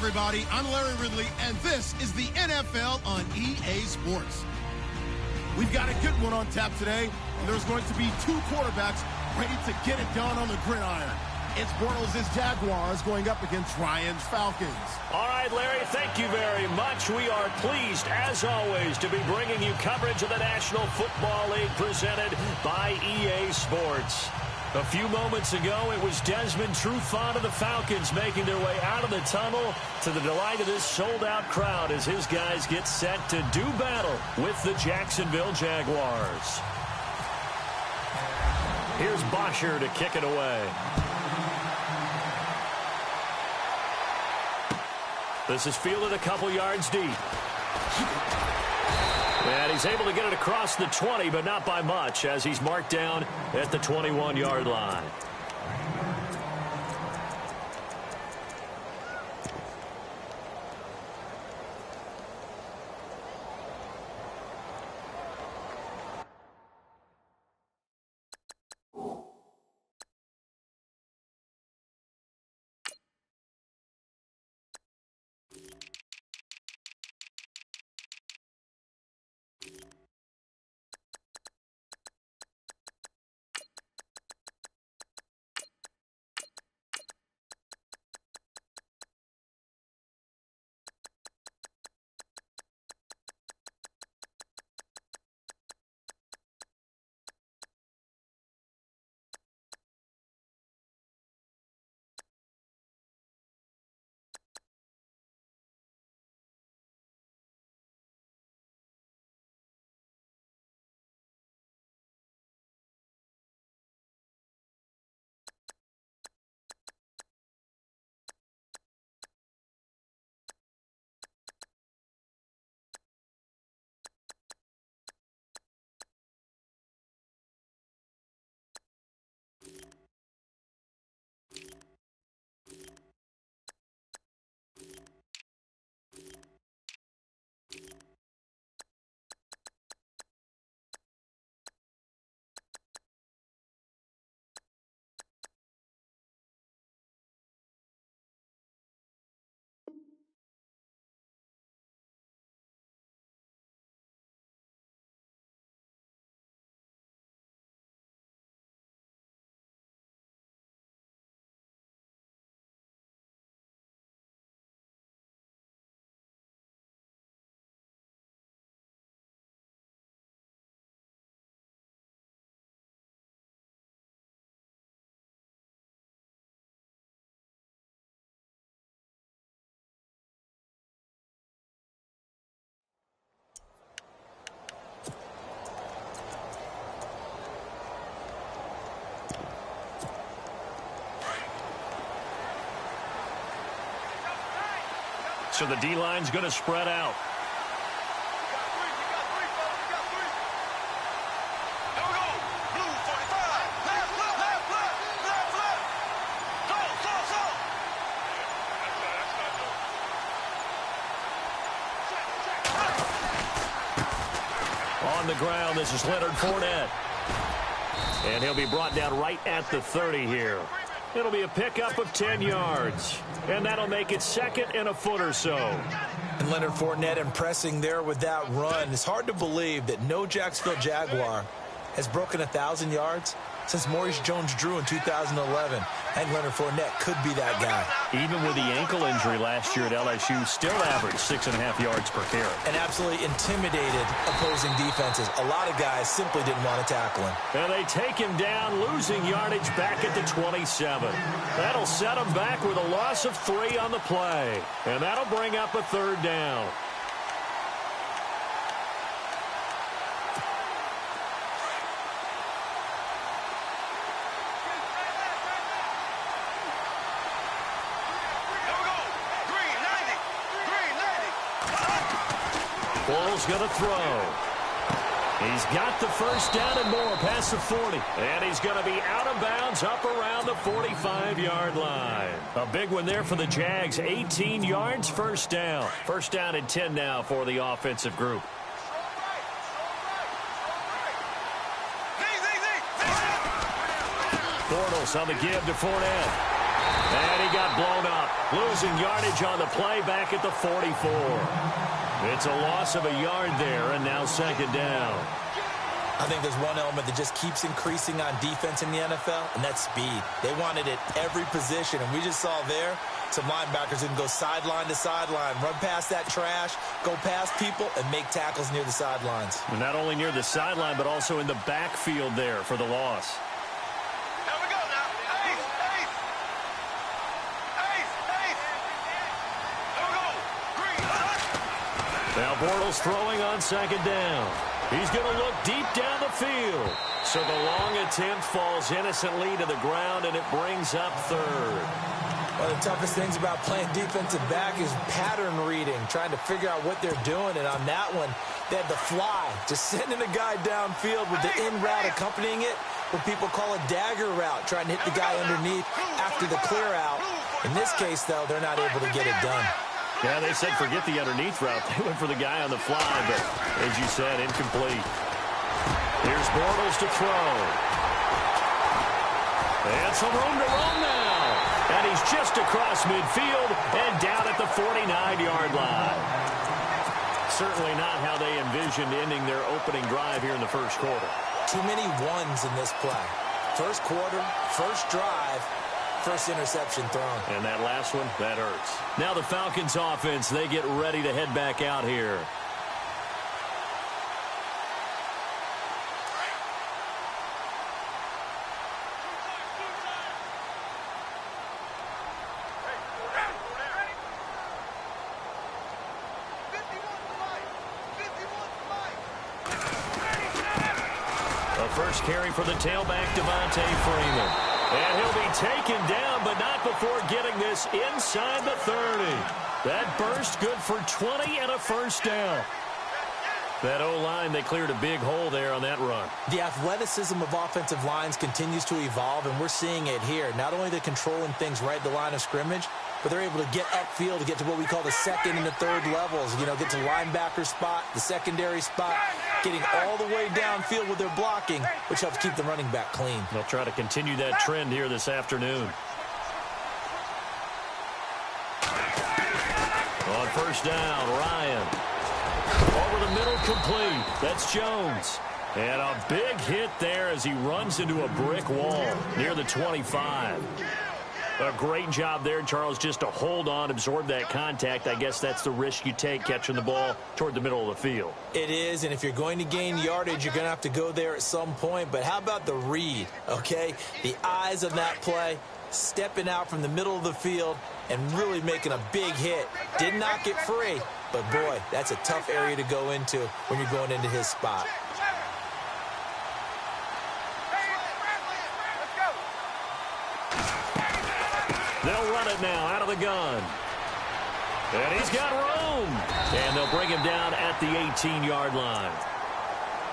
everybody. I'm Larry Ridley, and this is the NFL on EA Sports. We've got a good one on tap today, and there's going to be two quarterbacks ready to get it done on the gridiron. It's Bortles' Jaguars going up against Ryan's Falcons. All right, Larry, thank you very much. We are pleased, as always, to be bringing you coverage of the National Football League presented by EA Sports. A few moments ago, it was Desmond Trufant of the Falcons making their way out of the tunnel to the delight of this sold-out crowd as his guys get set to do battle with the Jacksonville Jaguars. Here's Bosher to kick it away. This is fielded a couple yards deep. And he's able to get it across the 20, but not by much, as he's marked down at the 21-yard line. So the D-line's going to spread out. On the ground, this is Leonard Fournette. And he'll be brought down right at the 30 here. It'll be a pickup of 10 yards. And that'll make it second and a foot or so. And Leonard Fournette impressing there with that run. It's hard to believe that no Jacksonville Jaguar has broken 1,000 yards since Maurice Jones-Drew in 2011. I think Leonard Fournette could be that guy. Even with the ankle injury last year at LSU, still averaged 6.5 yards per carry. And absolutely intimidated opposing defenses. A lot of guys simply didn't want to tackle him. And they take him down, losing yardage back at the 27. That'll set him back with a loss of 3 on the play. And that'll bring up a third down. Bortles going to throw. He's got the first down and more past the 40. And he's going to be out of bounds up around the 45-yard line. A big one there for the Jags. 18 yards, first down. First down and 10 now for the offensive group. Bortles on the give to Fournette. And he got blown up. Losing yardage on the play back at the 44. It's a loss of a yard there, and now second down. I think there's one element that just keeps increasing on defense in the NFL, and that's speed. They want it at every position, and we just saw there some linebackers who can go sideline to sideline, run past that trash, go past people, and make tackles near the sidelines. And not only near the sideline, but also in the backfield there for the loss. Here we go now. Ace, ace. Ace, ace. Here we go. Green. Now Bortles throwing on second down. He's going to look deep down the field. So the long attempt falls innocently to the ground, and it brings up third. One of the toughest things about playing defensive back is pattern reading, trying to figure out what they're doing. And on that one, they had the fly, just sending a guy downfield with the in route accompanying it, what people call a dagger route, trying to hit the guy underneath after the clear out. In this case, though, they're not able to get it done. Yeah, they said forget the underneath route. They went for the guy on the fly, but as you said, incomplete. Here's Bortles to throw. And some room to run now. And he's just across midfield and down at the 49-yard line. Certainly not how they envisioned ending their opening drive here in the first quarter. Too many ones in this play. First quarter, first drive, first interception thrown. And that last one, that hurts. Now the Falcons offense, they get ready to head back out here. First carry for the tailback, Devontae Freeman. And he'll be taken down, but not before getting this inside the 30. That burst good for 20 and a first down. That O-line, they cleared a big hole there on that run. The athleticism of offensive lines continues to evolve, and we're seeing it here. Not only they're controlling things right at the line of scrimmage, but they're able to get upfield to get to what we call the second and the third levels. You know, get to linebacker spot, the secondary spot, getting all the way downfield with their blocking, which helps keep the running back clean. They'll try to continue that trend here this afternoon. On first down, Ryan. Over the middle, complete. That's Jones. And a big hit there as he runs into a brick wall near the 25. A great job there, Charles, just to hold on, absorb that contact. I guess that's the risk you take catching the ball toward the middle of the field. It is, and if you're going to gain yardage, you're going to have to go there at some point. But how about the read, okay? The eyes of that play, stepping out from the middle of the field and really making a big hit. Did not get free, but, boy, that's a tough area to go into when you're going into his spot. They'll run it now out of the gun. And he's got room. And they'll bring him down at the 18-yard line.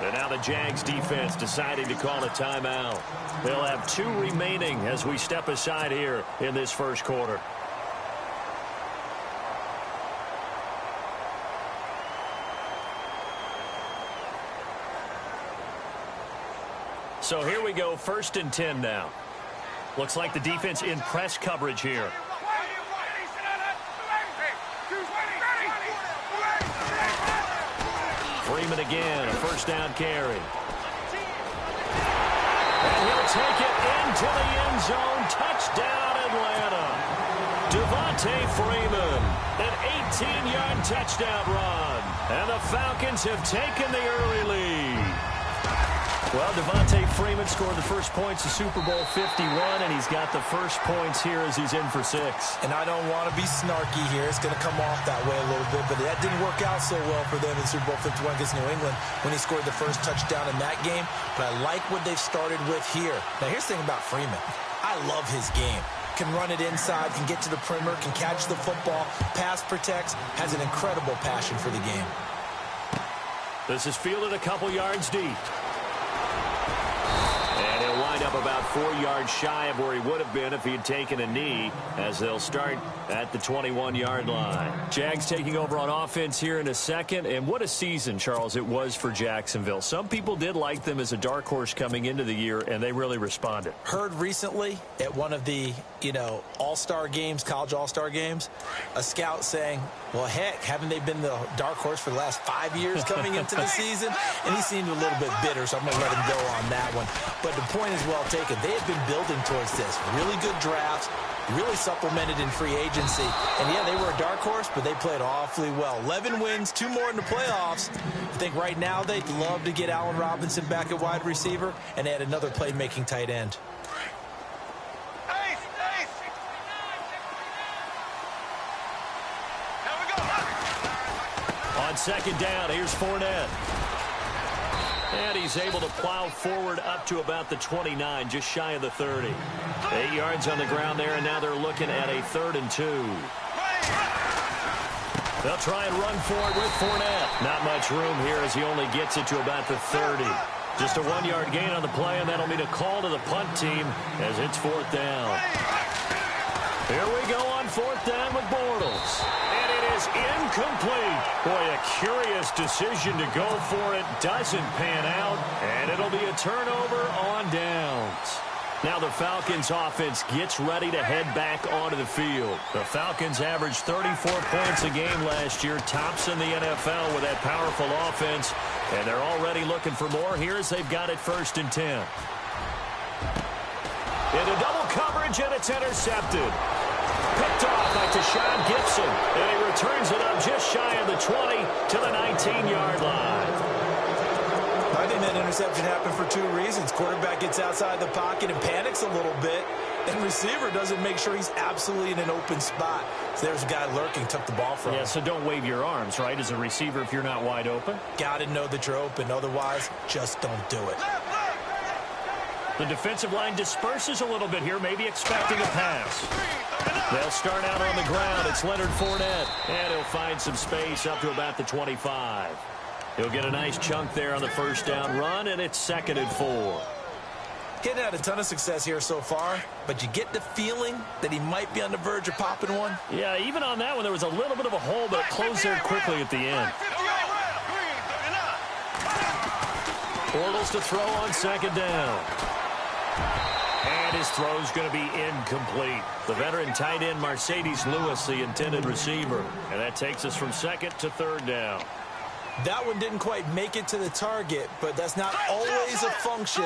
And now the Jags defense deciding to call a timeout. They'll have 2 remaining as we step aside here in this first quarter. So here we go, 1st and 10 now. Looks like the defense in press coverage here. Freeman again, a first down carry. And he'll take it into the end zone. Touchdown, Atlanta. Devontae Freeman, an 18-yard touchdown run. And the Falcons have taken the early lead. Well, Devontae Freeman scored the first points of Super Bowl 51, and he's got the first points here as he's in for 6. And I don't want to be snarky here. It's going to come off that way a little bit, but that didn't work out so well for them in Super Bowl 51 against New England when he scored the first touchdown in that game. But I like what they've started with here. Now, here's the thing about Freeman. I love his game. Can run it inside, can get to the perimeter, can catch the football, pass protects, has an incredible passion for the game. This is fielded a couple yards deep. And he'll wind up about 4 yards shy of where he would have been if he had taken a knee, as they'll start at the 21-yard line. Jags taking over on offense here in a second, and what a season, Charles, it was for Jacksonville. Some people did like them as a dark horse coming into the year, and they really responded. Heard recently at one of the, all-star games, college all-star games, a scout saying, well, heck, haven't they been the dark horse for the last 5 years coming into the season? And he seemed a little bit bitter, so I'm going to let him go on that one. But the point is well taken. They have been building towards this. Really good drafts, really supplemented in free agency. And, yeah, they were a dark horse, but they played awfully well. 11 wins, 2 more in the playoffs. I think right now they'd love to get Allen Robinson back at wide receiver and add another playmaking tight end. On second down, here's Fournette. And he's able to plow forward up to about the 29, just shy of the 30. 8 yards on the ground there, and now they're looking at a 3rd and 2. They'll try and run for it with Fournette. Not much room here as he only gets it to about the 30. Just a 1-yard gain on the play, and that'll mean a call to the punt team as it's 4th down. Here we go on 4th down with Bortles. And it is incomplete. Boy, a curious decision to go for it. Doesn't pan out. And it'll be a turnover on downs. Now the Falcons offense gets ready to head back onto the field. The Falcons averaged 34 points a game last year. Tops in the NFL with that powerful offense. And they're already looking for more here as they've got it 1st and 10. Into double coverage, and it's intercepted. Picked off by Tashawn Gibson, and he returns it up just shy of the 20 to the 19-yard line. I think that interception happened for 2 reasons. Quarterback gets outside the pocket and panics a little bit, and receiver doesn't make sure he's absolutely in an open spot. So there's a guy lurking, took the ball from him. Yeah, so don't wave your arms, right, as a receiver if you're not wide open. Got to know that you're open. Otherwise, just don't do it. The defensive line disperses a little bit here, maybe expecting a pass. They'll start out on the ground. It's Leonard Fournette, and he'll find some space up to about the 25. He'll get a nice chunk there on the 1st down run, and it's 2nd and 4. He's had a ton of success here so far, but you get the feeling that he might be on the verge of popping one. Yeah, even on that one, there was a little bit of a hole, but it closed there quickly at the end. Bortles to throw on 2nd down. And his throw's going to be incomplete. The veteran tight end Mercedes Lewis, the intended receiver. And that takes us from 2nd to 3rd down. That one didn't quite make it to the target, but that's not always a function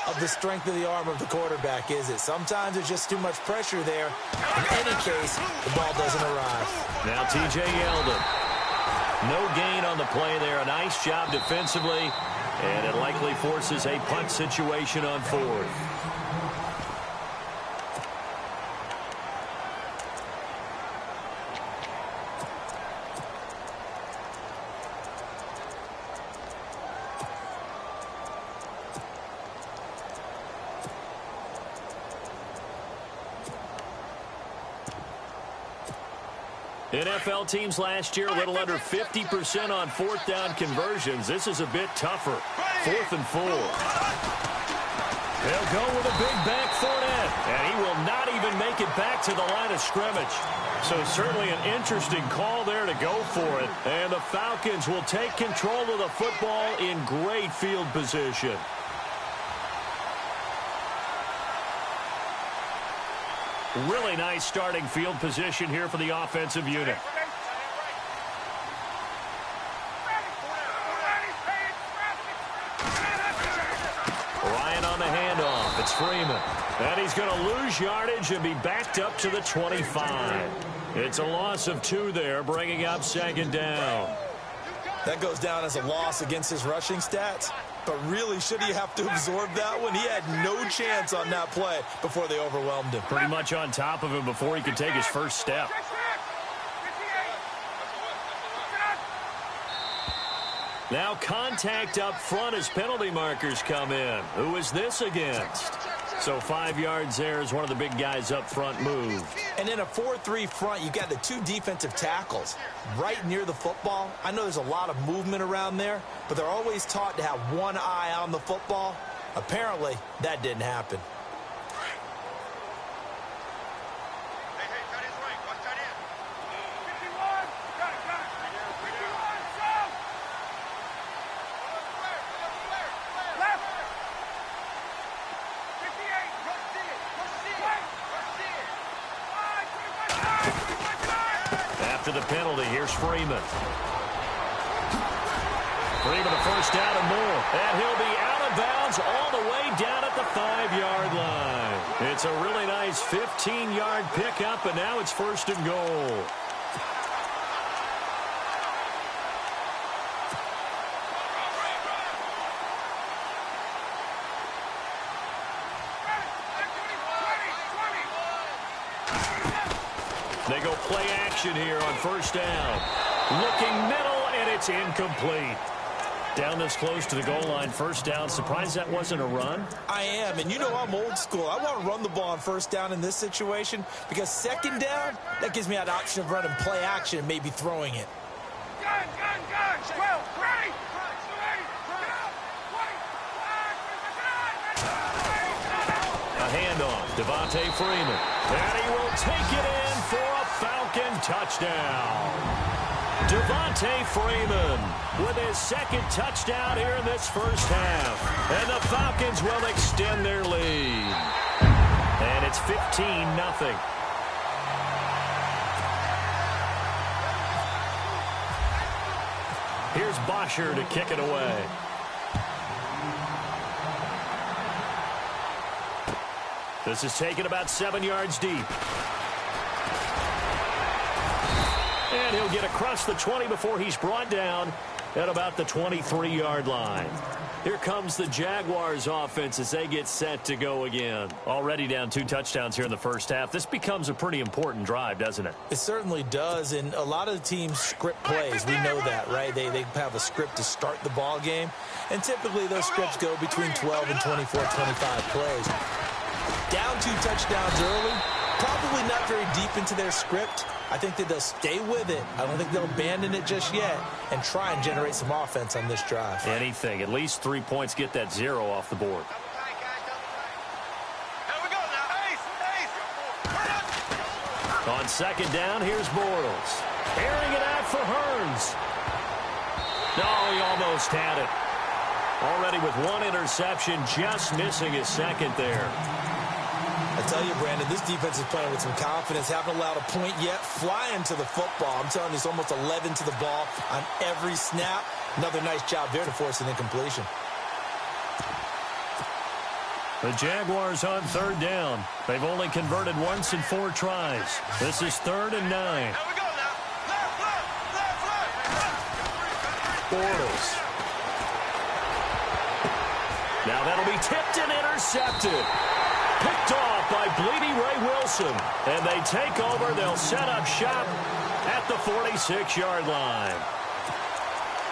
of the strength of the arm of the quarterback, is it? Sometimes there's just too much pressure there. In any case, the ball doesn't arrive. Now T.J. Yeldon. No gain on the play there. A nice job defensively. And it likely forces a punt situation on 4th. NFL teams last year a little under 50% on 4th down conversions. This is a bit tougher. 4th and 4. They'll go with a big back Fournette, and he will not even make it back to the line of scrimmage. So certainly an interesting call there to go for it. And the Falcons will take control of the football in great field position. Really nice starting field position here for the offensive unit. Ryan on the handoff. It's Freeman. And he's going to lose yardage and be backed up to the 25. It's a loss of 2 there, bringing up 2nd down. That goes down as a loss against his rushing stats. But really, should he have to absorb that one? He had no chance on that play before they overwhelmed him. Pretty much on top of him before he could take his first step. Now contact up front as penalty markers come in. Who is this against? So 5 yards there as one of the big guys up front moved. And in a 4-3 front, you got the 2 defensive tackles right near the football. I know there's a lot of movement around there, but they're always taught to have one eye on the football. Apparently, that didn't happen. After the penalty, here's Freeman. Freeman a first down and more. And he'll be out of bounds all the way down at the 5-yard line. It's a really nice 15-yard pickup, and now it's first and goal. They go play action here on first down. Looking middle, and it's incomplete. Down this close to the goal line, first down. Surprised that wasn't a run? I am, and you know I'm old school. I want to run the ball on first down in this situation because second down, that gives me that option of running play action and maybe throwing it. Gun! 12, ready! A handoff, Devontae Freeman. And he will take it in for a Falcon touchdown. Devontae Freeman with his second touchdown here in this first half. And the Falcons will extend their lead. And it's 15-0. Here's Bosher to kick it away. This is taken about 7 yards deep. And he'll get across the 20 before he's brought down at about the 23-yard line. Here comes the Jaguars offense as they get set to go again. Already down 2 touchdowns here in the first half. This becomes a pretty important drive, doesn't it? It certainly does, and a lot of the teams script plays. We know that, right? They have a script to start the ball game, and typically those scripts go between 12 and 24, 25 plays. Down 2 touchdowns early, probably not very deep into their script. I think that they'll stay with it. I don't think they'll abandon it just yet and try and generate some offense on this drive. Anything. At least 3 points, get that 0 off the board. Here we go now. Ace! On second down, here's Bortles. Airing it out for Hearns. No, he almost had it. Already with 1 interception, just missing his second there. I tell you, Brandon, this defense is playing with some confidence. Haven't allowed a point yet. Flying to the football. I'm telling you, it's almost 11 to the ball on every snap. Another nice job there to force an incompletion. The Jaguars on third down. They've only converted once in 4 tries. This is 3rd and 9. Here we go now. Left. Bortles. Now that'll be tipped and intercepted. Picked off by Bleedy Ray Wilson. And they take over. They'll set up shop at the 46-yard line.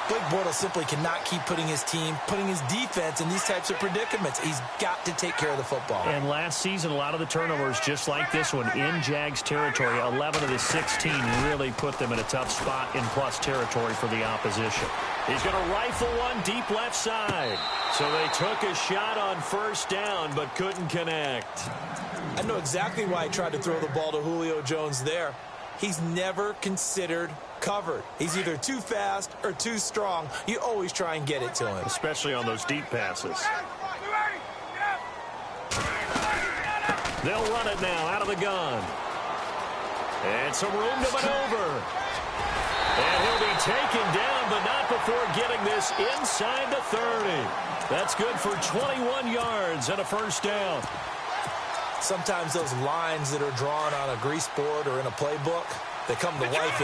Blake Bortles simply cannot keep putting his team, putting his defense in these types of predicaments. He's got to take care of the football. And last season, a lot of the turnovers, just like this one, in Jags territory. 11 of the 16 really put them in a tough spot in plus territory for the opposition. He's going to rifle one deep left side. So they took a shot on first down, but couldn't connect. I know exactly why he tried to throw the ball to Julio Jones there. He's never considered covered. He's either too fast or too strong. You always try and get it to him. Especially on those deep passes. They'll run it now out of the gun. And some room to maneuver. And he'll be taken down, but not before getting this inside the 30. That's good for 21 yards and a first down. Sometimes those lines that are drawn on a grease board or in a playbook, they come to life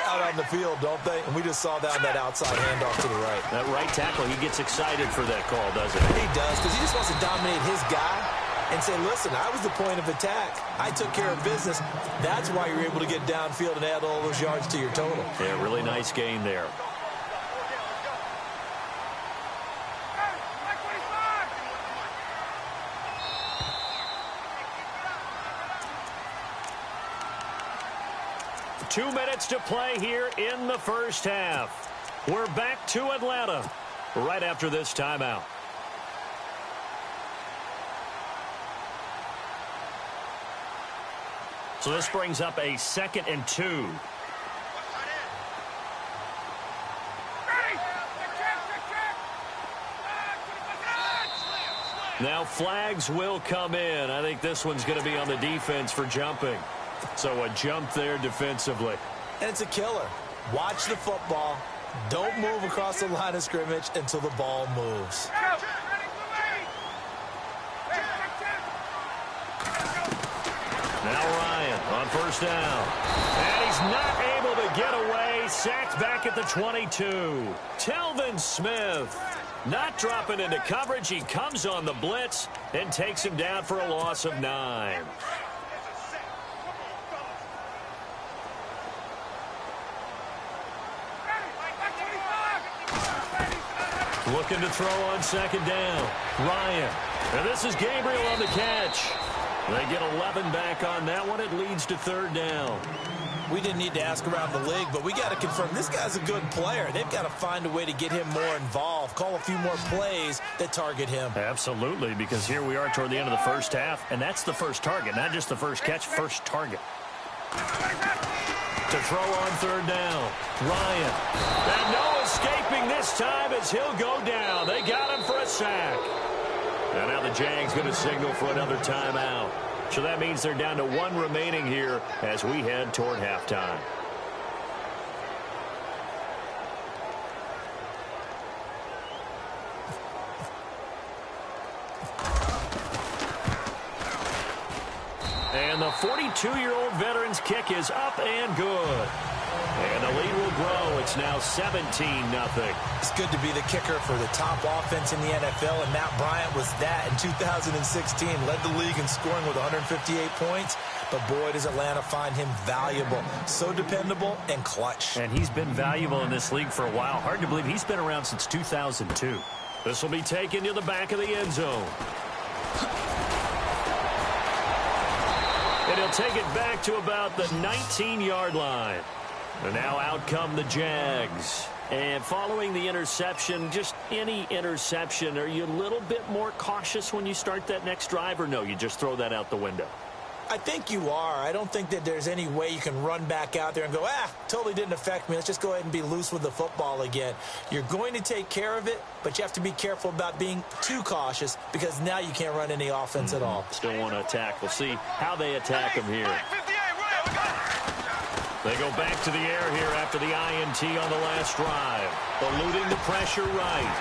out on the field, don't they? And we just saw that on that outside handoff to the right. That right tackle, he gets excited for that call, doesn't he? He does, because he just wants to dominate his guy and say, listen, I was the point of attack. I took care of business. That's why you're able to get downfield and add all those yards to your total. Yeah, really nice gain there. Two minutes to play here in the first half. We're back to Atlanta right after this timeout. So this brings up a 2nd and 2. Now flags will come in. I think this one's going to be on the defense for jumping. So a jump there defensively. And it's a killer. Watch the football. Don't move across the line of scrimmage until the ball moves. Now Ryan on 1st down. And he's not able to get away. Sacked back at the 22. Telvin Smith not dropping into coverage. He comes on the blitz and takes him down for a loss of 9. Looking to throw on 2nd down. Ryan. And this is Gabriel on the catch. They get 11 back on that one. It leads to 3rd down. We didn't need to ask around the league, but we got to confirm this guy's a good player. They've got to find a way to get him more involved, call a few more plays that target him. Absolutely, because here we are toward the end of the first half, and that's the first target, not just the first catch, first target. To throw on 3rd down, Ryan. And no escaping this time as he'll go down. They got him for a sack. And now the Jags going to signal for another timeout. So that means they're down to 1 remaining here as we head toward halftime. And the 42-year-old veteran's kick is up and good. And the lead will grow. It's now 17-0. It's good to be the kicker for the top offense in the NFL, and Matt Bryant was that in 2016. Led the league in scoring with 158 points, but boy, does Atlanta find him valuable. So dependable and clutch. And he's been valuable in this league for a while. Hard to believe he's been around since 2002. This will be taken to the back of the end zone. And he'll take it back to about the 19-yard line. And now out come the Jags. And following the interception, just any interception, are you a little bit more cautious when you start that next drive, or no, you just throw that out the window? I think you are. I don't think that there's any way you can run back out there and go, totally didn't affect me. Let's just go ahead and be loose with the football again. You're going to take care of it, but you have to be careful about being too cautious because now you can't run any offense at all. Still want to attack. We'll see how they attack him here. They go back to the air here after the INT on the last drive. Eluding the pressure right.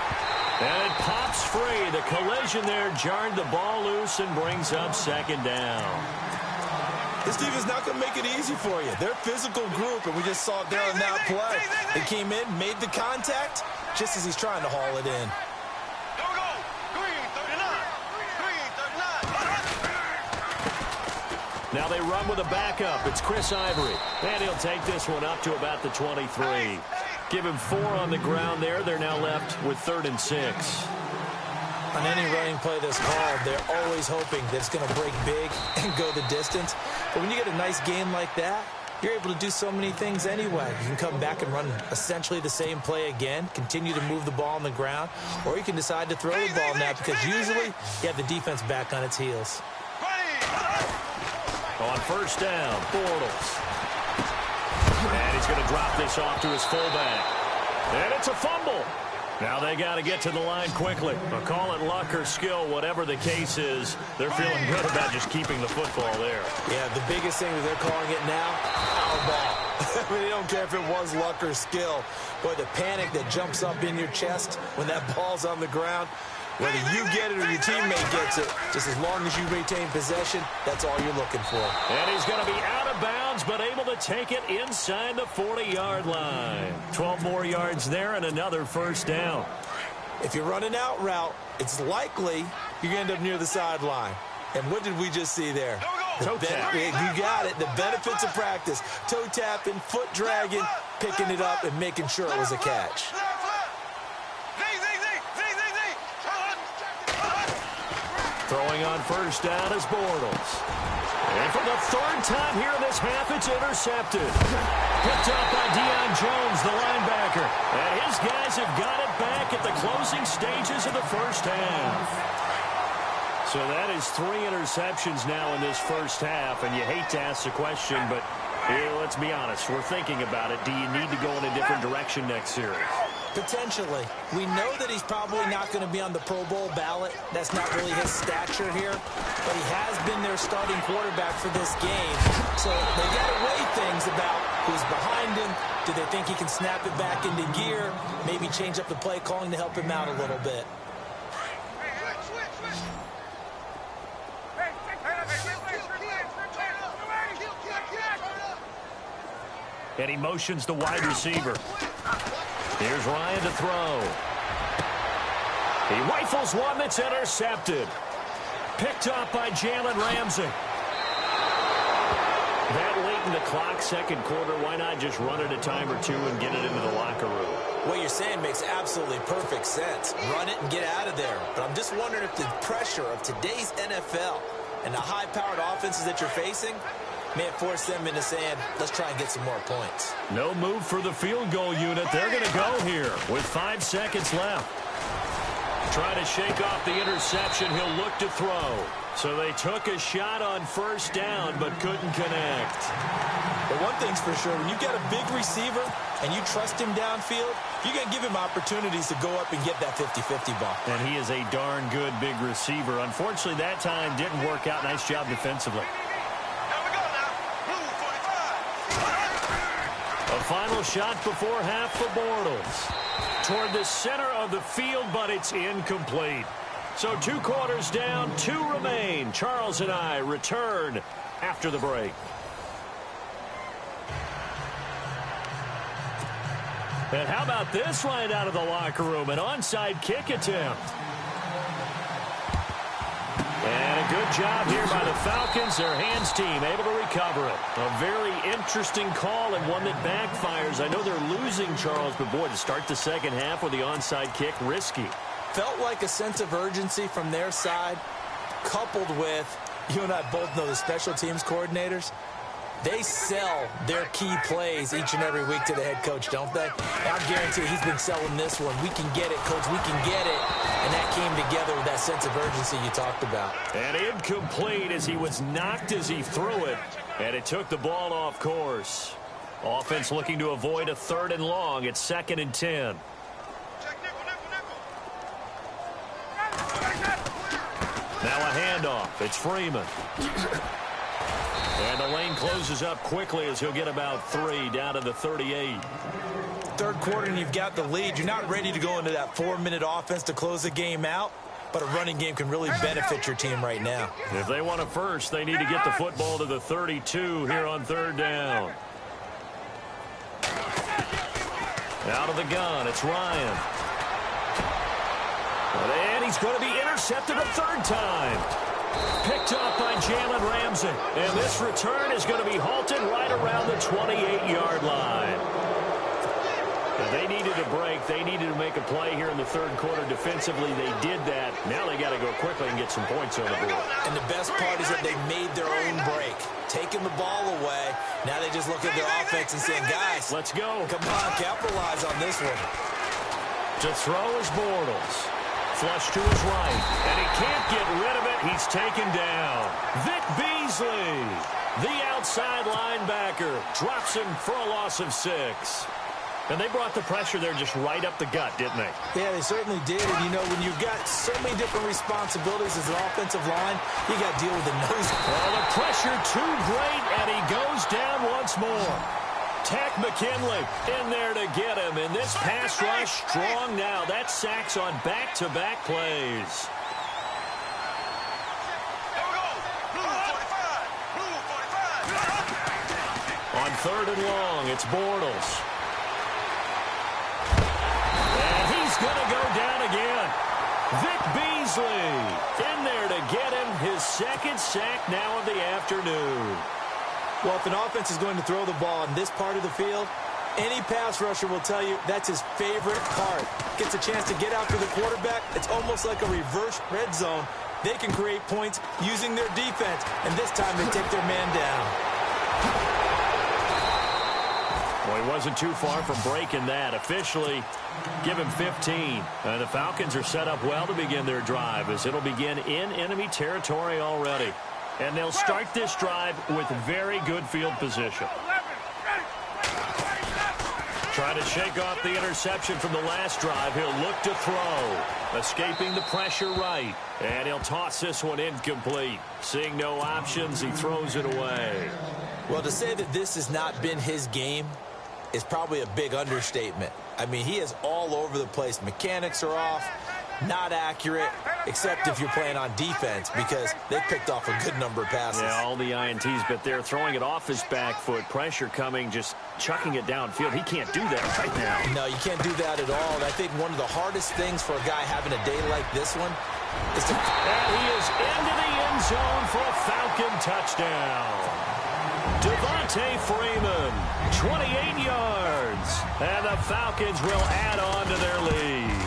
And it pops free. The collision there jarred the ball loose and brings up 2nd down. This team is not going to make it easy for you. They're a physical group, and we just saw it there on that play. They came in, made the contact, just as he's trying to haul it in. Now they run with a backup. It's Chris Ivory. And he'll take this one up to about the 23. Give him 4 on the ground there. They're now left with 3rd and 6. On any running play that's called, they're always hoping that it's going to break big and go the distance. But when you get a nice game like that, you're able to do so many things anyway. You can come back and run essentially the same play again, continue to move the ball on the ground, or you can decide to throw the ball now because usually you have the defense back on its heels. On 1st down, Bortles. And he's going to drop this off to his fullback. And it's a fumble. Now they got to get to the line quickly. But call it luck or skill, whatever the case is, they're feeling good about just keeping the football there. Yeah, the biggest thing that they're calling it now, our ball. I mean, they don't care if it was luck or skill. Boy, the panic that jumps up in your chest when that ball's on the ground, whether you get it or your teammate gets it, just as long as you retain possession, that's all you're looking for. And he's going to be out of bounds, but able to take it inside the 40-yard line. 12 more yards there and another 1st down. If you're running out route, it's likely you're going to end up near the sideline. And what did we just see there? Toe tap. You got it. The benefits of practice. Toe tapping, foot dragging, picking it up, and making sure it was a catch. Throwing on 1st down is Bortles. And for the 3rd time here in this half, it's intercepted. Picked up by Deion Jones, the linebacker. And his guys have got it back at the closing stages of the 1st half. So that is 3 interceptions now in this first half, and you hate to ask the question, but let's be honest. We're thinking about it. Do you need to go in a different direction next series? Potentially. We know that he's probably not going to be on the Pro Bowl ballot. That's not really his stature here. But he has been their starting quarterback for this game. So they got to weigh things about who's behind him. Do they think he can snap it back into gear? Maybe change up the play calling to help him out a little bit. And he motions the wide receiver. Here's Ryan to throw. He rifles one that's intercepted. Picked up by Jalen Ramsey. That late in the clock, second quarter, why not just run it a time or two and get it into the locker room? What you're saying makes absolutely perfect sense. Run it and get out of there. But I'm just wondering if the pressure of today's NFL and the high-powered offenses that you're facing may force them into saying, let's try and get some more points. No move for the field goal unit. They're going to go here with 5 seconds left. Trying to shake off the interception. He'll look to throw. So they took a shot on first down but couldn't connect. But one thing's for sure, when you've got a big receiver and you trust him downfield, you're going to give him opportunities to go up and get that 50-50 ball. And he is a darn good big receiver. Unfortunately, that time didn't work out. Nice job defensively. A final shot before half for Bortles. Toward the center of the field, but it's incomplete. So 2 quarters down, 2 remain. Charles and I return after the break. And how about this right out of the locker room? An onside kick attempt. And a good job here by the Falcons. Their hands team able to recover it. A very interesting call and one that backfires. I know they're losing, Charles, but boy, to start the second half with the onside kick, risky. Felt like a sense of urgency from their side, coupled with, you and I both know the special teams coordinators, they sell their key plays each and every week to the head coach, don't they? I guarantee he's been selling this one. We can get it, coach. We can get it. And that came together with that sense of urgency you talked about. And incomplete as he was knocked as he threw it. And it took the ball off course. Offense looking to avoid a 3rd and long. It's 2nd and 10. Now a handoff. It's Freeman. And the lane closes up quickly as he'll get about 3 down to the 38. Third quarter and you've got the lead. You're not ready to go into that 4-minute offense to close the game out, but a running game can really benefit your team right now. If they want a first, they need to get the football to the 32 here on 3rd down. Out of the gun, it's Ryan. And he's going to be intercepted a 3rd time. Picked up by Jalen Ramsey. And this return is going to be halted right around the 28-yard line. They needed a break. They needed to make a play here in the 3rd quarter. Defensively, they did that. Now they got to go quickly and get some points on the board. And the best part is that they made their own break. Taking the ball away. Now they just look at their offense and saying, guys, let's go. Come on, capitalize on this one. To throw is Bortles. Flush to his right. And he can't get rid of it. He's taken down. Vic Beasley, the outside linebacker, drops him for a loss of 6. And they brought the pressure there just right up the gut, didn't they? Yeah, they certainly did. And, you know, when you've got so many different responsibilities as an offensive line, you got to deal with the nose. Well, the pressure too great, and he goes down once more. Tack McKinley in there to get him. And this pass rush strong now. That's sacks on back-to-back plays. On 3rd and long, it's Bortles. And he's going to go down again. Vic Beasley in there to get him his 2nd sack now of the afternoon. Well, if an offense is going to throw the ball in this part of the field, any pass rusher will tell you that's his favorite part. Gets a chance to get after the quarterback. It's almost like a reverse red zone. They can create points using their defense, and this time they take their man down. Well, he He wasn't too far from breaking that. Officially, give him 15. The Falcons are set up well to begin their drive as it'll begin in enemy territory already. And they'll start this drive with very good field position. Trying to shake off the interception from the last drive. He'll look to throw. Escaping the pressure right. And he'll toss this one incomplete. Seeing no options, he throws it away. Well, to say that this has not been his game is probably a big understatement. I mean, he is all over the place. Mechanics are off, not accurate, except if you're playing on defense because they picked off a good number of passes. Yeah, all the INTs, but they're throwing it off his back foot. Pressure coming, just chucking it downfield. He can't do that right now. No, you can't do that at all. And I think one of the hardest things for a guy having a day like this one is to... And he is into the end zone for a Falcon touchdown. Devontae Freeman, 28 yards. And the Falcons will add on to their lead.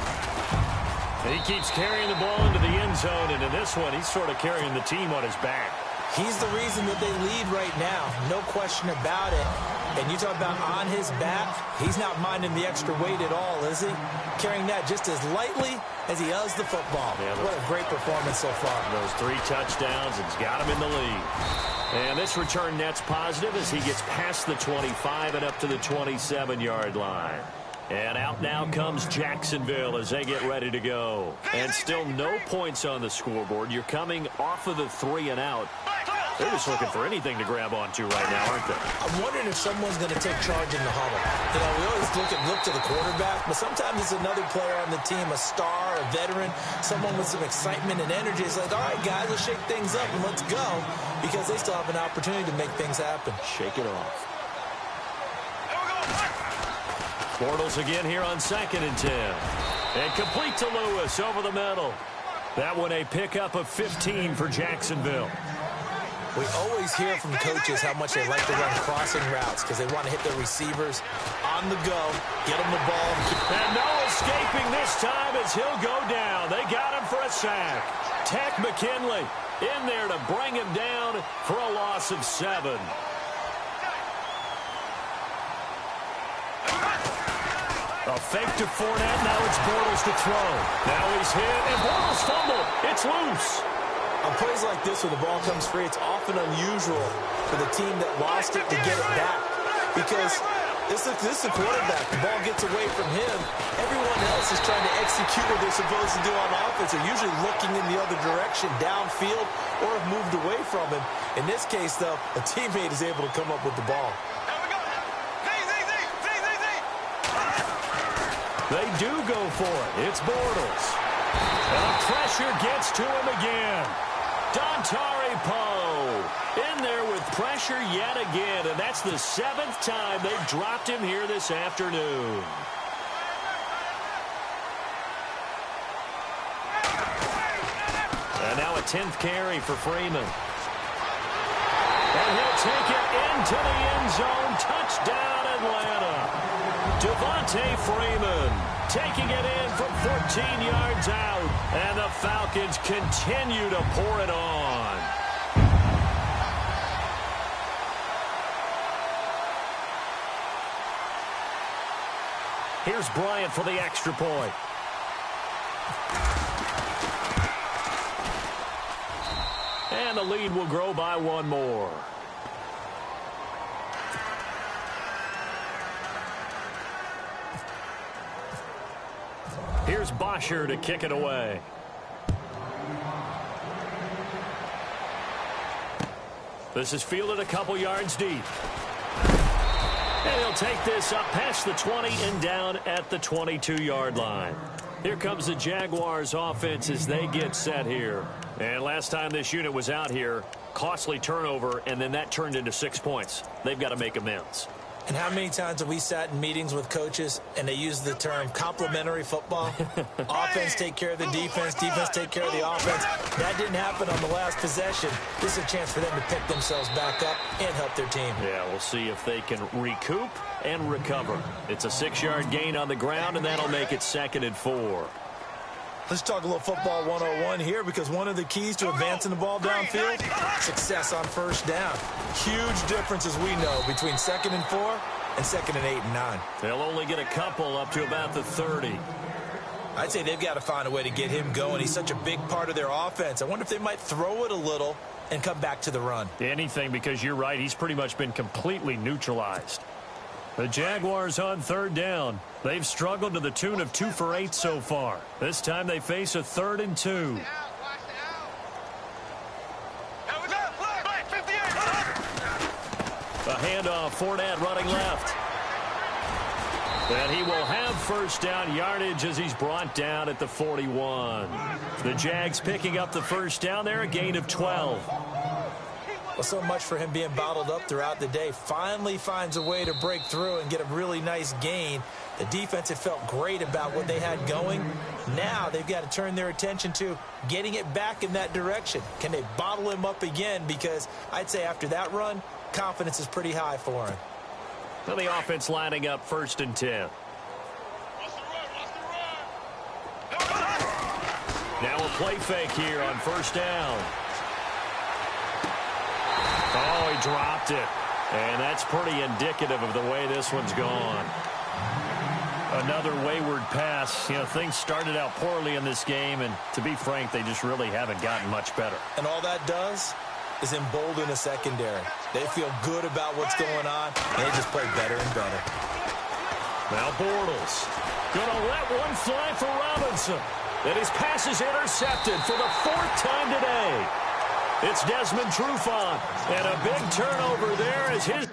He keeps carrying the ball into the end zone, and in this one, he's sort of carrying the team on his back. He's the reason that they lead right now. No question about it. And you talk about on his back, he's not minding the extra weight at all, is he? Carrying that just as lightly as he does the football. Yeah, what a great performance so far. Those 3 touchdowns, it's got him in the lead. And this return net's positive as he gets past the 25 and up to the 27-yard line. And out now comes Jacksonville as they get ready to go. And still no points on the scoreboard. You're coming off of the 3 and out. They're just looking for anything to grab onto right now, aren't they? I'm wondering if someone's going to take charge in the huddle. You know, we always look to the quarterback, but sometimes it's another player on the team, a star, a veteran, someone with some excitement and energy. It's like, all right, guys, let's shake things up and let's go, because they still have an opportunity to make things happen. Shake it off. Bortles again here on 2nd and 10. And complete to Lewis over the middle. That one a pickup of 15 for Jacksonville. We always hear from coaches how much they like to run crossing routes because they want to hit their receivers on the go, get them the ball. And no escaping this time as he'll go down. They got him for a sack. Tech McKinley in there to bring him down for a loss of 7. A fake to Fournette. Now it's Bortles to throw. Now he's hit, and Bortles fumbled. It's loose. On plays like this where the ball comes free, it's often unusual for the team that lost it to get it back. Because this is a quarterback. The ball gets away from him. Everyone else is trying to execute what they're supposed to do on offense. They're usually looking in the other direction, downfield, or have moved away from him. In this case, though, a teammate is able to come up with the ball. They do go for it. It's Bortles. And the pressure gets to him again. Dontari Poe in there with pressure yet again. And that's the 7th time they've dropped him here this afternoon. And now a 10th carry for Freeman. And he'll take it into the end zone. Touchdown, Atlanta. Devontae Freeman taking it in from 14 yards out. And the Falcons continue to pour it on. Here's Bryant for the extra point. And the lead will grow by 1 more. Here's Bosher to kick it away. This is fielded a couple yards deep. And he'll take this up past the 20 and down at the 22-yard line. Here comes the Jaguars offense as they get set here. And last time this unit was out here, costly turnover, and then that turned into 6 points. They've got to make amends. And how many times have we sat in meetings with coaches and they use the term complementary football? Offense take care of the defense, defense take care of the offense. That didn't happen on the last possession. This is a chance for them to pick themselves back up and help their team. Yeah, we'll see if they can recoup and recover. It's a 6-yard gain on the ground, and that'll make it 2nd and 4. Let's talk a little football 101 here, because one of the keys to advancing the ball downfield, success on first down. Huge difference, as we know, between 2nd and 4 and 2nd and 8 and 9. They'll only get a couple up to about the 30. I'd say they've got to find a way to get him going. He's such a big part of their offense. I wonder if they might throw it a little and come back to the run. Anything, because you're right. He's pretty much been completely neutralized. The Jaguars on 3rd down. They've struggled to the tune of 2 for 8 so far. This time they face a 3rd and 2. A handoff, Fournette running left. And he will have 1st down yardage as he's brought down at the 41. The Jags picking up the 1st down there, a gain of 12. Well, so much for him being bottled up throughout the day. Finally finds a way to break through and get a really nice gain. The defense had felt great about what they had going. Now they've got to turn their attention to getting it back in that direction. Can they bottle him up again? Because I'd say after that run, confidence is pretty high for him. Well, the offense lining up 1st and 10. Now a play fake here on 1st down. Oh, he dropped it. And that's pretty indicative of the way this one's gone. Another wayward pass. You know, things started out poorly in this game, and to be frank, they just really haven't gotten much better. And all that does is embolden a secondary. They feel good about what's going on, and they just play better and better. Now Bortles gonna let one fly for Robinson. And his pass is intercepted for the 4th time today. It's Desmond Trufant, and a big turnover there as his